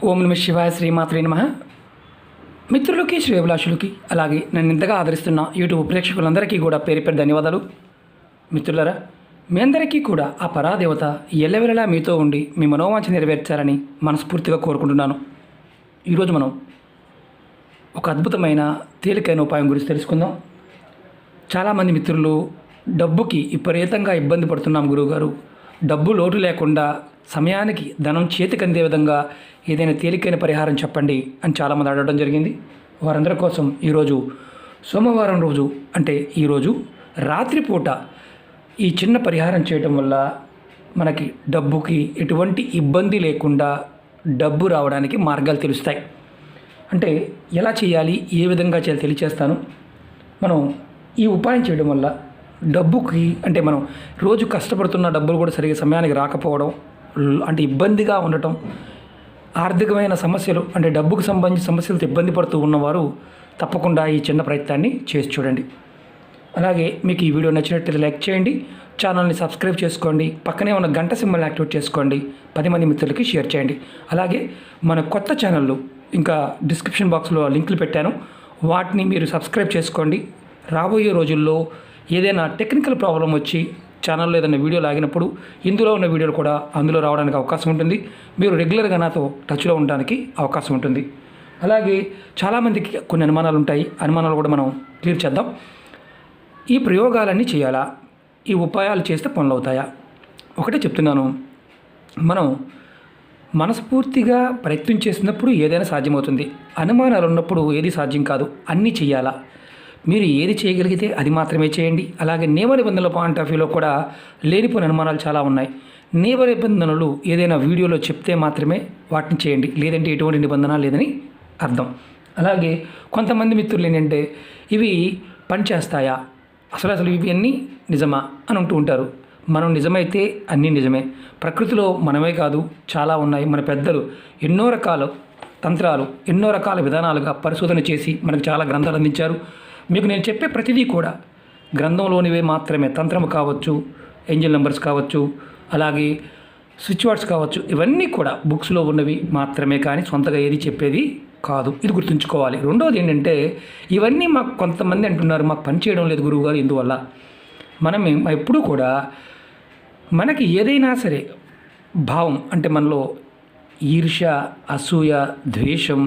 ఓం నమ శివాయ శ్రీమాత్రే నమః. మిత్రులకి శ్రేయభిలాషులకి అలాగే నన్ను ఇంతగా ఆదరిస్తున్న యూట్యూబ్ ప్రేక్షకులందరికీ కూడా పేరు పేరు ధన్యవాదాలు. మిత్రులరా, మీ అందరికీ కూడా ఆ పరాదేవత ఎల్లవెల్లలా మీతో ఉండి మీ మనోవాంఛ నెరవేర్చాలని మనస్ఫూర్తిగా కోరుకుంటున్నాను. ఈరోజు మనం ఒక అద్భుతమైన తేలికైన ఉపాయం గురించి తెలుసుకుందాం. చాలామంది మిత్రులు డబ్బుకి విపరీతంగా ఇబ్బంది పడుతున్నాం గురువుగారు, డబ్బు లోటు లేకుండా సమయానికి ధనం చేతికి అందే విధంగా ఏదైనా తేలికైన పరిహారం చెప్పండి అని చాలామంది అడగడం జరిగింది. వారందరి కోసం ఈరోజు సోమవారం రోజు అంటే ఈరోజు రాత్రిపూట ఈ చిన్న పరిహారం చేయడం వల్ల మనకి డబ్బుకి ఎటువంటి ఇబ్బంది లేకుండా డబ్బు రావడానికి మార్గాలు తెలుస్తాయి. అంటే ఎలా చేయాలి, ఏ విధంగా చేయాలి తెలియచేస్తాను. మనం ఈ ఉపాయం చేయడం వల్ల డబ్బుకి అంటే మనం రోజు కష్టపడుతున్న డబ్బులు కూడా సరిగ్గా సమయానికి రాకపోవడం, అంటే ఇబ్బందిగా ఉండటం, ఆర్థికమైన సమస్యలు అంటే డబ్బుకు సంబంధించిన సమస్యలతో ఇబ్బంది పడుతూ ఉన్నవారు తప్పకుండా ఈ చిన్న ప్రయత్నాన్ని చేసి చూడండి. అలాగే మీకు ఈ వీడియో నచ్చినట్లయితే లైక్ చేయండి, ఛానల్ని సబ్స్క్రైబ్ చేసుకోండి, పక్కనే ఉన్న గంట సింబల్ని యాక్టివేట్ చేసుకోండి, 10 మంది మిత్రులకి షేర్ చేయండి. అలాగే మన కొత్త ఛానళ్ళు ఇంకా డిస్క్రిప్షన్ బాక్స్లో లింకులు పెట్టాను, వాటిని మీరు సబ్స్క్రైబ్ చేసుకోండి. రాబోయే రోజుల్లో ఏదైనా టెక్నికల్ ప్రాబ్లం వచ్చి ఛానల్లో ఏదైనా వీడియో లాగినప్పుడు ఇందులో ఉన్న వీడియోలు కూడా అందులో రావడానికి అవకాశం ఉంటుంది. మీరు రెగ్యులర్గా నాతో టచ్లో ఉండడానికి అవకాశం ఉంటుంది. అలాగే చాలామందికి కొన్ని అనుమానాలు ఉంటాయి, అనుమానాలు కూడా మనం క్లియర్ చేద్దాం. ఈ ప్రయోగాలన్నీ చేయాలా, ఈ ఉపాయాలు చేస్తే పనులు అవుతాయా? ఒకటే చెప్తున్నాను, మనం మనస్ఫూర్తిగా ప్రయత్నం చేసినప్పుడు ఏదైనా సాధ్యమవుతుంది. అనుమానాలు ఉన్నప్పుడు ఏది సాధ్యం కాదు, అన్నీ చేయాలా. మీరు ఏది చేయగలిగితే అది మాత్రమే చేయండి. అలాగే నియమ నిబంధనల పాయింట్ ఆఫ్ వ్యూలో కూడా లేనిపోయిన అనుమానాలు చాలా ఉన్నాయి. నియమ నిబంధనలు ఏదైనా వీడియోలో చెప్తే మాత్రమే వాటిని చేయండి, లేదంటే ఎటువంటి నిబంధన లేదని అర్థం. అలాగే కొంతమంది మిత్రులు ఏంటంటే ఇవి పనిచేస్తాయా, అసలు ఇవి అన్నీ నిజమా అని అంటూ ఉంటారు. మనం నిజమైతే అన్నీ నిజమే. ప్రకృతిలో మనమే కాదు చాలా ఉన్నాయి. మన పెద్దలు ఎన్నో రకాల తంత్రాలు, ఎన్నో రకాల విధానాలుగా పరిశోధన చేసి మనకు చాలా గ్రంథాలు అందించారు. మీకు నేను చెప్పే ప్రతిదీ కూడా గ్రంథంలోనివే మాత్రమే. తంత్రము కావచ్చు, ఏంజల్ నెంబర్స్ కావచ్చు, అలాగే స్విచ్ వర్డ్స్ కావచ్చు, ఇవన్నీ కూడా బుక్స్లో ఉన్నవి మాత్రమే, కానీ సొంతగా ఏది చెప్పేది కాదు. ఇది గుర్తుంచుకోవాలి. రెండవది ఏంటంటే ఇవన్నీ మాకు కొంతమంది అంటున్నారు మాకు పని చేయడం లేదు గురువుగారు, ఎందువల్ల? మనం ఎప్పుడూ కూడా మనకి ఏదైనా సరే భావం అంటే మనలో ఈర్ష్య, అసూయ, ద్వేషం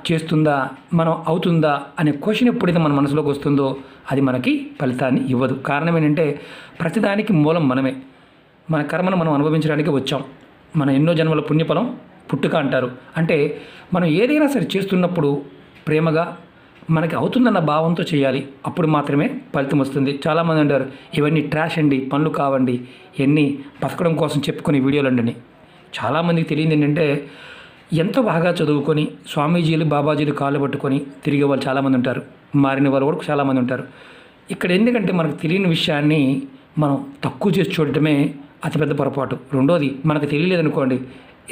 చేస్తుందా, మనం అవుతుందా అనే క్వశ్చన్ ఎప్పుడైతే మన మనసులోకి వస్తుందో అది మనకి ఫలితాన్ని ఇవ్వదు. కారణం ఏంటంటే ప్రతిదానికి మూలం మనమే. మన కర్మను మనం అనుభవించడానికి వచ్చాం. మన ఎన్నో జన్మల పుణ్యఫలం పుట్టుక అంటారు. అంటే మనం ఏదైనా సరే చేస్తున్నప్పుడు ప్రేమగా మనకి అవుతుందన్న భావంతో చేయాలి, అప్పుడు మాత్రమే ఫలితం వస్తుంది. చాలామంది అంటారు ఇవన్నీ ట్రాష్ అండి, పనులు కావండి, ఇవన్నీ బతకడం కోసం చెప్పుకునే వీడియోలు అండి. చాలామందికి తెలియదు ఏంటంటే ఎంతో బాగా చదువుకొని స్వామీజీలు, బాబాజీలు కాళ్ళు పట్టుకొని తిరిగే వాళ్ళు చాలామంది ఉంటారు, మారిన వాళ్ళు కూడా చాలామంది ఉంటారు. ఇక్కడ ఎందుకంటే మనకు తెలియని విషయాన్ని మనం తక్కువ చేసి చూడటమే అతిపెద్ద పొరపాటు. రెండోది మనకు తెలియలేదనుకోండి,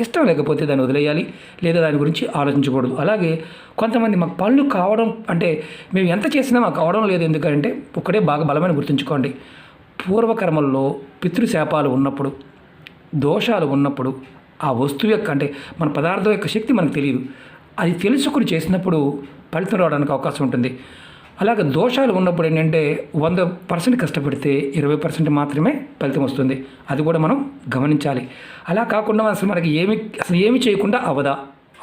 ఇష్టం లేకపోతే దాన్ని వదిలేయాలి, లేదా దాని గురించి ఆలోచించకూడదు. అలాగే కొంతమంది మాకు పనులు కావడం అంటే మేము ఎంత చేసినా మాకు కావడం లేదు, ఎందుకంటే ఒకటే బాగా బలమైన గుర్తుంచుకోండి, పూర్వకర్మల్లో పితృశాపాలు ఉన్నప్పుడు, దోషాలు ఉన్నప్పుడు ఆ వస్తువు యొక్క అంటే మన పదార్థం యొక్క శక్తి మనకు తెలియదు. అది తెలుసుకుని చేసినప్పుడు ఫలితం రావడానికి అవకాశం ఉంటుంది. అలాగే దోషాలు ఉన్నప్పుడు ఏంటంటే 100% కష్టపడితే 20% మాత్రమే ఫలితం వస్తుంది. అది కూడా మనం గమనించాలి. అలా కాకుండా అసలు మనకి ఏమి చేయకుండా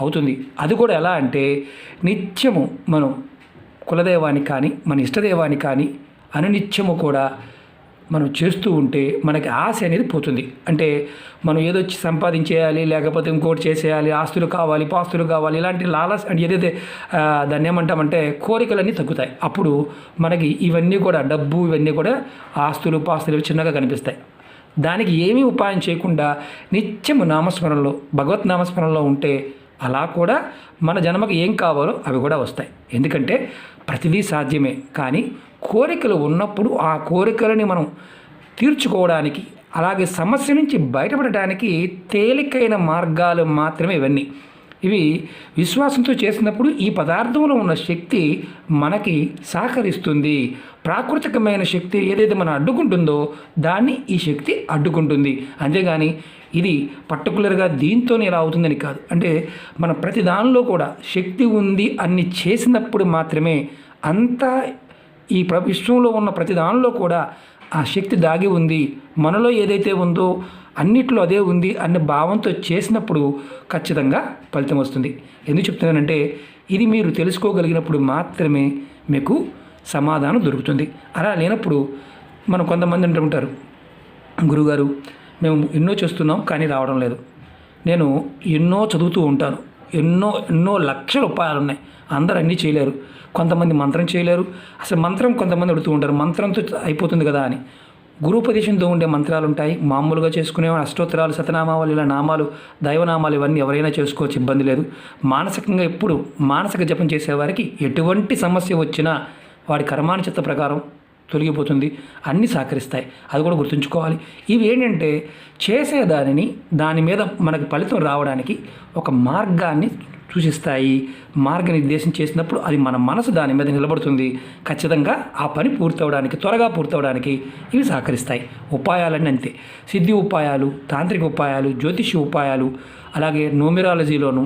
అవుతుంది. అది కూడా ఎలా అంటే నిత్యము మనం కులదైవానికి కానీ మన ఇష్టదైవానికి కానీ అనునిత్యము కూడా మనం చేస్తూ ఉంటే మనకి ఆశ అనేది పోతుంది. అంటే మనం ఏదో సంపాదించేయాలి, లేకపోతే ఇంకోటి చేసేయాలి, ఆస్తులు కావాలి, పాస్తులు కావాలి, ఇలాంటి లాలస్ అంటే ఏదైతే దాన్ని ఏమంటామంటే కోరికలన్నీ తగ్గుతాయి. అప్పుడు మనకి ఇవన్నీ కూడా డబ్బు, ఇవన్నీ కూడా ఆస్తులు, పాస్తులు చిన్నగా కనిపిస్తాయి. దానికి ఏమీ ఉపాయం చేయకుండా నిత్యము నామస్మరణలో, భగవత్ నామస్మరణలో ఉంటే అలా కూడా మన జన్మకు ఏం కావాలో అవి కూడా వస్తాయి. ఎందుకంటే ప్రతిదీ సాధ్యమే, కానీ కోరికలు ఉన్నప్పుడు ఆ కోరికలని మనం తీర్చుకోవడానికి, అలాగే సమస్య నుంచి బయటపడడానికి తేలికైన మార్గాలు మాత్రమే ఇవన్నీ. ఇవి విశ్వాసంతో చేసినప్పుడు ఈ పదార్థంలో ఉన్న శక్తి మనకి సహకరిస్తుంది. ప్రాకృతికమైన శక్తి ఏదైతే మనం అడ్డుకుంటుందో దాన్ని ఈ శక్తి అడ్డుకుంటుంది. అంతేగాని ఇది పర్టికులర్గా దీంతోనే ఇలా అవుతుందని కాదు. అంటే మన ప్రతి దానిలో కూడా శక్తి ఉంది అన్ని చేసినప్పుడు మాత్రమే అంతా ఈ విశ్వంలో ఉన్న ప్రతి దానిలో కూడా ఆ శక్తి దాగి ఉంది, మనలో ఏదైతే ఉందో అన్నిట్లో అదే ఉంది అనే భావంతో చేసినప్పుడు ఖచ్చితంగా ఫలితం వస్తుంది. ఎందుకు చెప్తున్నానంటే ఇది మీరు తెలుసుకోగలిగినప్పుడు మాత్రమే మీకు సమాధానం దొరుకుతుంది. అలా లేనప్పుడు మనం కొంతమంది అంటుంటారు, గురుగారు మేము ఎన్నో చేస్తున్నాం కానీ రావడం లేదు. నేను ఎన్నో చదువుతూ ఉంటాను, ఎన్నో లక్షల ఉపాయాలు ఉన్నాయి, అందరూ అన్నీ చేయలేరు. కొంతమంది మంత్రం చేయలేరు. అసలు మంత్రం కొంతమంది అడుగుతూ ఉంటారు, మంత్రంతో అయిపోతుంది కదా అని. గురూపదేశంతో ఉండే మంత్రాలు ఉంటాయి, మామూలుగా చేసుకునే అష్టోత్తరాలు, శతనామాలు, ఇలా నామాలు, దైవనామాలు ఇవన్నీ ఎవరైనా చేసుకోవచ్చు, ఇబ్బంది లేదు. మానసికంగా ఎప్పుడు మానసిక జపం చేసేవారికి ఎటువంటి సమస్య వచ్చినా వాడి కర్మానుచిత్త ప్రకారం తొలగిపోతుంది, అన్నీ సహకరిస్తాయి. అది కూడా గుర్తుంచుకోవాలి. ఇవి ఏంటంటే చేసేదానిని దాని మీద మనకు ఫలితం రావడానికి ఒక మార్గాన్ని సూచిస్తాయి. మార్గనిర్దేశం చేసినప్పుడు అది మన మనసు దాని మీద నిలబడుతుంది. ఖచ్చితంగా ఆ పని పూర్తవడానికి, త్వరగా పూర్తవడానికి ఇవి సహకరిస్తాయి. ఉపాయాలన్నీ అంతే. సిద్ధి ఉపాయాలు, తాంత్రిక ఉపాయాలు, జ్యోతిష్య ఉపాయాలు, అలాగే న్యూమరాలజీలోను,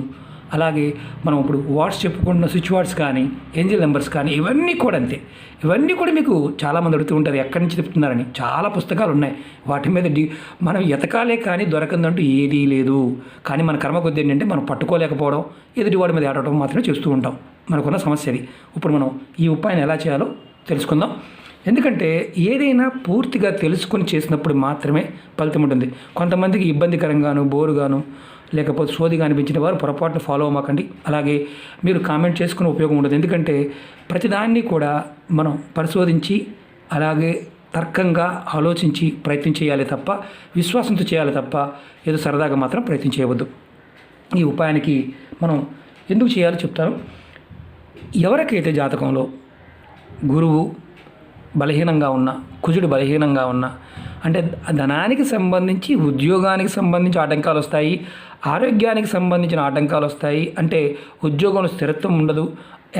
అలాగే మనం ఇప్పుడు వాట్స్ చెప్పుకుంటున్న స్విచ్ వార్డ్స్ కానీ, ఏంజిల్ నెంబర్స్ కానీ ఇవన్నీ కూడా అంతే. ఇవన్నీ కూడా మీకు చాలామంది అడుగుతూ ఉంటారు ఎక్కడి నుంచి చెప్తున్నారని. చాలా పుస్తకాలు ఉన్నాయి వాటి మీద. మనం ఎతకాలే కానీ దొరకందంటూ ఏదీ లేదు. కానీ మన కర్మ కొద్ది ఏంటంటే మనం పట్టుకోలేకపోవడం, ఎదుటివాడి మీద ఆడటం మాత్రమే చేస్తూ ఉంటాం. మనకున్న సమస్య అది. ఇప్పుడు మనం ఈ ఉపాయాన్ని ఎలా చేయాలో తెలుసుకుందాం. ఎందుకంటే ఏదైనా పూర్తిగా తెలుసుకొని చేసినప్పుడు మాత్రమే ఫలితం ఉంటుంది. కొంతమందికి ఇబ్బందికరంగాను, బోరుగాను, లేకపోతే సోదిగా అనిపించిన వారు పొరపాటును ఫాలో అవ్వకండి. అలాగే మీరు కామెంట్ చేసుకునే ఉపయోగం ఉండదు. ఎందుకంటే ప్రతిదాన్ని కూడా మనం పరిశోధించి అలాగే తర్కంగా ఆలోచించి ప్రయత్నం చేయాలి తప్ప, విశ్వాసంతో చేయాలి తప్ప ఏదో సరదాగా మాత్రం ప్రయత్నం చేయవద్దు. ఈ ఉపాయానికి మనం ఎందుకు చేయాలో చెప్తాను. ఎవరికైతే జాతకంలో గురువు బలహీనంగా ఉన్న, కుజుడు బలహీనంగా ఉన్న, అంటే ధనానికి సంబంధించి, ఉద్యోగానికి సంబంధించి ఆటంకాలు వస్తాయి, ఆరోగ్యానికి సంబంధించిన ఆటంకాలు వస్తాయి. అంటే ఉద్యోగంలో స్థిరత్వం ఉండదు,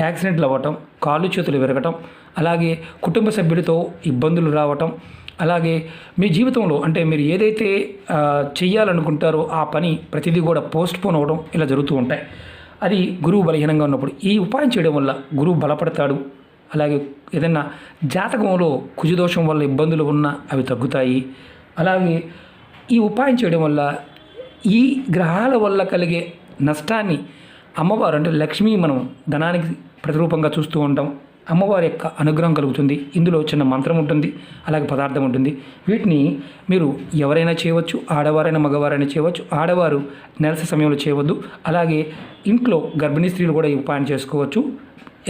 యాక్సిడెంట్లు అవ్వటం, కాళ్ళు చేతులు విరగటం, అలాగే కుటుంబ సభ్యులతో ఇబ్బందులు రావటం, అలాగే మీ జీవితంలో అంటే మీరు ఏదైతే చెయ్యాలనుకుంటారో ఆ పని ప్రతిదీ కూడా పోస్ట్పోన్ అవ్వడం, ఇలా జరుగుతూ ఉంటాయి. అది గురువు బలహీనంగా ఉన్నప్పుడు ఈ ఉపాయం చేయడం వల్ల గురువు బలపడతాడు. అలాగే ఏదైనా జాతకంలో కుజదోషం వల్ల ఇబ్బందులు ఉన్నా అవి తగ్గుతాయి. అలాగే ఈ ఉపాయం చేయడం వల్ల ఈ గ్రహాల వల్ల కలిగే నష్టాన్ని అమ్మవారు, అంటే లక్ష్మి, మనం ధనానికి ప్రతిరూపంగా చూస్తూ ఉంటాం. అమ్మవారి యొక్క అనుగ్రహం కలుగుతుంది. ఇందులో చిన్న మంత్రం ఉంటుంది, అలాగే పదార్థం ఉంటుంది. వీటిని మీరు ఎవరైనా చేయవచ్చు, ఆడవారైనా మగవారైనా చేయవచ్చు. ఆడవారు నెలసరి సమయంలో చేయవద్దు. అలాగే ఇంట్లో గర్భిణీ స్త్రీలు కూడా ఈ ఉపాయం చేసుకోవచ్చు,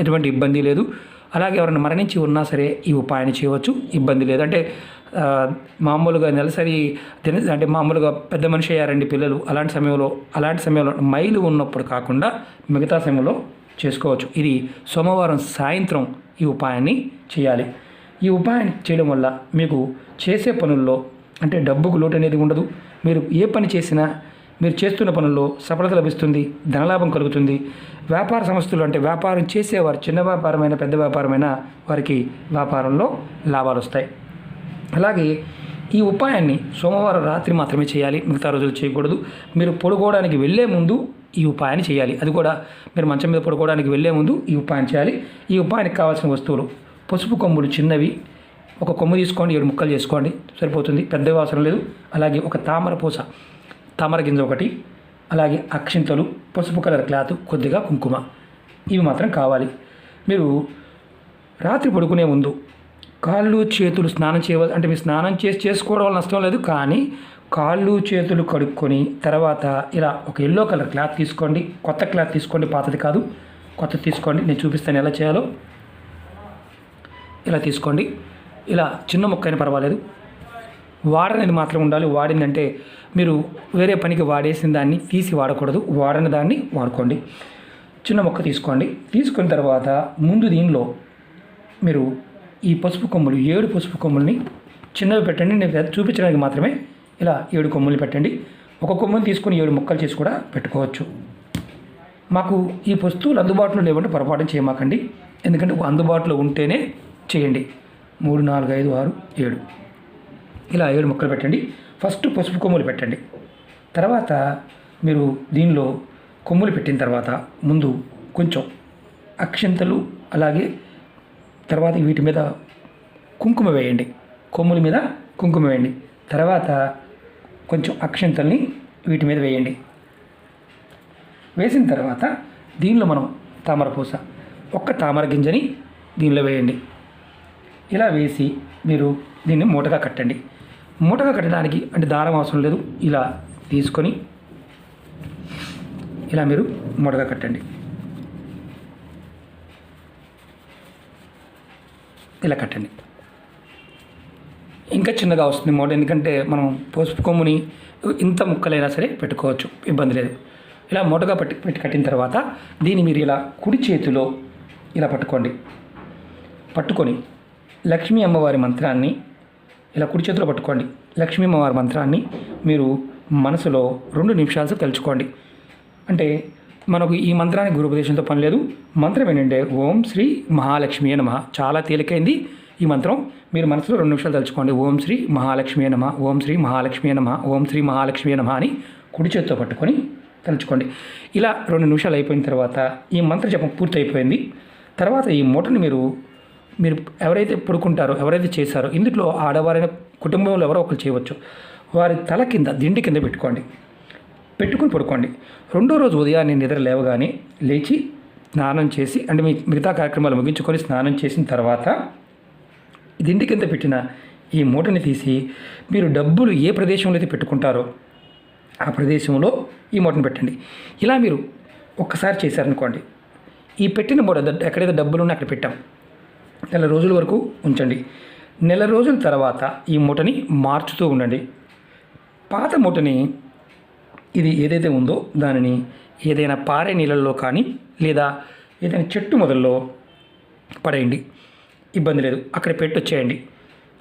ఎటువంటి ఇబ్బంది లేదు. అలాగే ఎవరైనా మరణించి ఉన్నా సరే ఈ ఉపాయాన్ని చేయవచ్చు, ఇబ్బంది లేదు. అంటే మామూలుగా నెలసరి అంటే మామూలుగా పెద్ద మనిషి అయ్యారండి పిల్లలు, అలాంటి సమయంలో మైలు ఉన్నప్పుడు కాకుండా మిగతా సమయంలో చేసుకోవచ్చు. ఇది సోమవారం సాయంత్రం ఈ ఉపాయాన్ని చేయాలి. ఈ ఉపాయాన్ని చేయడం వల్ల మీకు చేసే పనుల్లో అంటే డబ్బుకు లోటు అనేది ఉండదు. మీరు ఏ పని చేసినా మీరు చేస్తున్న పనుల్లో సఫలత లభిస్తుంది, ధనలాభం కలుగుతుంది. వ్యాపార సంస్థలు అంటే వ్యాపారం చేసేవారు, చిన్న వ్యాపారమైన పెద్ద వ్యాపారమైన వారికి వ్యాపారంలో లాభాలు వస్తాయి. అలాగే ఈ ఉపాయాన్ని సోమవారం రాత్రి మాత్రమే చేయాలి, మిగతా రోజులు చేయకూడదు. మీరు పడుకోవడానికి వెళ్ళే ముందు ఈ ఉపాయాన్ని చేయాలి. అది కూడా మీరు మంచం మీద పడుకోవడానికి వెళ్ళే ముందు ఈ ఉపాయం చేయాలి. ఈ ఉపాయానికి కావాల్సిన వస్తువులు: పసుపు కొమ్ములు చిన్నవి, ఒక కొమ్ము తీసుకోండి, 7 ముక్కలు చేసుకోండి, సరిపోతుంది, పెద్దవి అవసరం లేదు. అలాగే ఒక తామర గింజ ఒకటి, అలాగే అక్షింతలు, పసుపు కలర్ క్లాత్, కొద్దిగా కుంకుమ, ఇవి మాత్రం కావాలి. మీరు రాత్రి పడుకునే ముందు కాళ్ళు చేతులు స్నానం చేయవాలి. అంటే మీరు స్నానం చేసుకోవడం వల్ల నష్టం లేదు, కానీ కాళ్ళు చేతులు కడుక్కొని తర్వాత ఇలా ఒక ఎల్లో కలర్ క్లాత్ తీసుకోండి. కొత్త క్లాత్ తీసుకోండి, పాతది కాదు, కొత్తది తీసుకోండి. నేను చూపిస్తాను ఎలా చేయాలో. ఇలా తీసుకోండి. ఇలా చిన్న ముక్క అయినా పర్వాలేదు, వాడనేది మాత్రం ఉండాలి. వాడిందంటే మీరు వేరే పనికి వాడేసిన దాన్ని తీసి వాడకూడదు, వాడని దాన్ని వాడుకోండి. చిన్న ముక్క తీసుకోండి. తీసుకున్న తర్వాత ముందు దీనిలో మీరు ఈ పసుపు కొమ్ములు, 7 పసుపు కొమ్ముల్ని చిన్నవి పెట్టండి. నేను చూపించడానికి మాత్రమే ఇలా 7 కొమ్ములు పెట్టండి. ఒక కొమ్ముని తీసుకొని 7 ముక్కలు చేసి కూడా పెట్టుకోవచ్చు. మాకు ఈ వస్తువులు అందుబాటులో లేవంటే పొరపాటు చేయమాకండి. ఎందుకంటే అందుబాటులో ఉంటేనే చేయండి. 3, 4, 5, 6, 7 ఇలా 7 ముక్కలు పెట్టండి. ఫస్ట్ పసుపు కొమ్ములు పెట్టండి. తర్వాత మీరు దీనిలో కొమ్ములు పెట్టిన తర్వాత ముందు కొంచెం అక్షింతలు, అలాగే తర్వాత వీటి మీద కుంకుమ వేయండి. కొమ్ముల మీద కుంకుమ వేయండి. తర్వాత కొంచెం అక్షింతల్ని వీటి మీద వేయండి. వేసిన తర్వాత దీనిలో మనం తామరపూస, ఒక్క తామర గింజని దీనిలో వేయండి. ఇలా వేసి మీరు దీన్ని మూటగా కట్టండి. మూటగా కట్టడానికి అంటే దారం అవసరం లేదు. ఇలా తీసుకొని ఇలా మీరు మూటగా కట్టండి. ఇలా కట్టండి. ఇంకా చిన్నగా వస్తుంది మూట, ఎందుకంటే మనం పసుపు కొమ్ముని ఇంత ముక్కలైనా సరే పెట్టుకోవచ్చు, ఇబ్బంది లేదు. ఇలా మూటగా పెట్టి కట్టిన తర్వాత దీన్ని మీరు ఇలా కుడి చేతిలో ఇలా పట్టుకొని లక్ష్మీ అమ్మవారి మంత్రాన్ని ఇలా కుడి చేతిలో పట్టుకోండి. లక్ష్మీ అమ్మవారి మంత్రాన్ని మీరు మనసులో 2 నిమిషాలు తలుచుకోండి. అంటే మనకు ఈ మంత్రానికి గురుపదేశంతో పని లేదు. మంత్రం ఏంటంటే ఓం శ్రీ మహాలక్ష్మి నమః. చాలా తేలికైంది ఈ మంత్రం. మీరు మనసులో 2 నిమిషాలు తలుచుకోండి. ఓం శ్రీ మహాలక్ష్మి నమః, ఓం శ్రీ మహాలక్ష్మి నమః, ఓం శ్రీ మహాలక్ష్మి నమః అని కుడి చేతితో పట్టుకొని తలుచుకోండి. ఇలా 2 నిమిషాలు అయిపోయిన తర్వాత ఈ మంత్ర జపం పూర్తి అయిపోయింది. తర్వాత ఈ మూటని మీరు ఎవరైతే పడుకుంటారో, ఎవరైతే చేశారో, ఇందులో ఆడవారైన కుటుంబంలో ఎవరో ఒకరు చేయవచ్చు, వారి తల కింద దిండి కింద పెట్టుకుని పడుకోండి. 2వ రోజు ఉదయాన్నే నిద్ర లేవగానే లేచి స్నానం చేసి, అంటే మీ మిగతా కార్యక్రమాలు ముగించుకొని స్నానం చేసిన తర్వాత దిండి కింద పెట్టిన ఈ మూటని తీసి మీరు డబ్బులు ఏ ప్రదేశంలో అయితే పెట్టుకుంటారో ఆ ప్రదేశంలో ఈ మూటను పెట్టండి. ఇలా మీరు ఒక్కసారి చేశారనుకోండి, ఈ పెట్టిన మూట ఎక్కడైతే డబ్బులు ఉన్నా అక్కడ పెట్టాం, నెల రోజుల వరకు ఉంచండి. నెల రోజుల తర్వాత ఈ మూటని మార్చుతూ ఉండండి. పాత మూటని ఇది ఏదైతే ఉందో దానిని ఏదైనా పారే నీళ్ళల్లో కానీ లేదా ఏదైనా చెట్టు మొదల్లో పడేయండి, ఇబ్బంది లేదు, అక్కడ పెట్టొచ్చేయండి.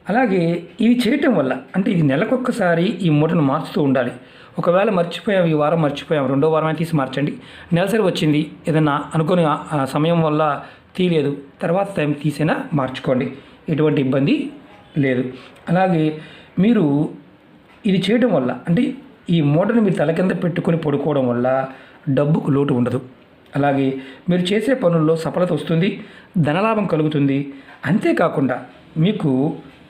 అలాగే ఇది చేయటం వల్ల, అంటే ఇది నెలకొక్కసారి ఈ మూటను మార్చుతూ ఉండాలి. ఒకవేళ మర్చిపోయాం, ఈ వారం మర్చిపోయాం, 2వ వారం తీసి మార్చండి. నెలసరి వచ్చింది, ఏదైనా అనుకోని సమయం వల్ల తీయలేదు, తర్వాత టైం తీసైనా మార్చుకోండి, ఎటువంటి ఇబ్బంది లేదు. అలాగే మీరు ఇది చేయడం వల్ల, అంటే ఈ మూటను మీరు తల కింద పెట్టుకొని పడుకోవడం వల్ల డబ్బుకు లోటు ఉండదు. అలాగే మీరు చేసే పనుల్లో సఫలత వస్తుంది, ధనలాభం కలుగుతుంది. అంతేకాకుండా మీకు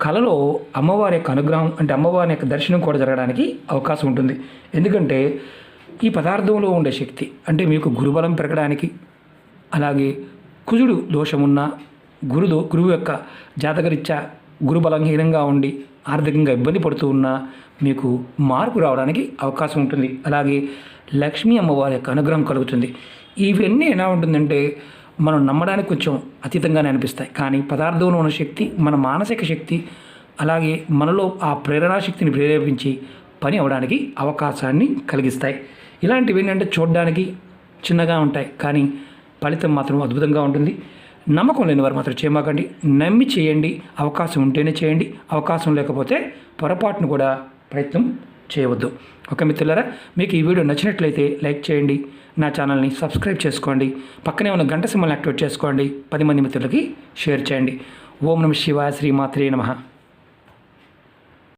కలలో అమ్మవారి యొక్క అనుగ్రహం, అంటే అమ్మవారి యొక్క దర్శనం కూడా జరగడానికి అవకాశం ఉంటుంది. ఎందుకంటే ఈ పదార్థంలో ఉండే శక్తి, అంటే మీకు గురుబలం పెరగడానికి, అలాగే కుజుడు దోషమున్న, గురువు యొక్క జాతకరీత్యా గురుబలహీనంగా ఉండి ఆర్థికంగా ఇబ్బంది పడుతూ ఉన్నా మీకు మార్పు రావడానికి అవకాశం ఉంటుంది. అలాగే లక్ష్మీ అమ్మవారి యొక్క అనుగ్రహం కలుగుతుంది. ఇవన్నీ ఎలా ఉంటుందంటే మనం నమ్మడానికి కొంచెం అతీతంగానే అనిపిస్తాయి, కానీ పదార్థంలో ఉన్న శక్తి, మన మానసిక శక్తి, అలాగే మనలో ఆ ప్రేరణా శక్తిని ప్రేరేపించి పని అవడానికి అవకాశాన్ని కలిగిస్తాయి. ఇలాంటివి ఏంటంటే చూడడానికి చిన్నగా ఉంటాయి, కానీ ఫలితం మాత్రం అద్భుతంగా ఉంటుంది. నమ్మకం లేని వారు మాత్రం చేయమాకండి, నమ్మి చేయండి. అవకాశం ఉంటేనే చేయండి, అవకాశం లేకపోతే పొరపాటును కూడా ప్రయత్నం చేయవద్దు. ఓకే మిత్రులారా, మీకు ఈ వీడియో నచ్చినట్లయితే లైక్ చేయండి, నా ఛానల్ని సబ్స్క్రైబ్ చేసుకోండి, పక్కనే ఉన్న గంట సింబల్ని యాక్టివేట్ చేసుకోండి, 10 మంది మిత్రులకి షేర్ చేయండి. ఓం నమః శివాయ, శ్రీమాత్రే నమః.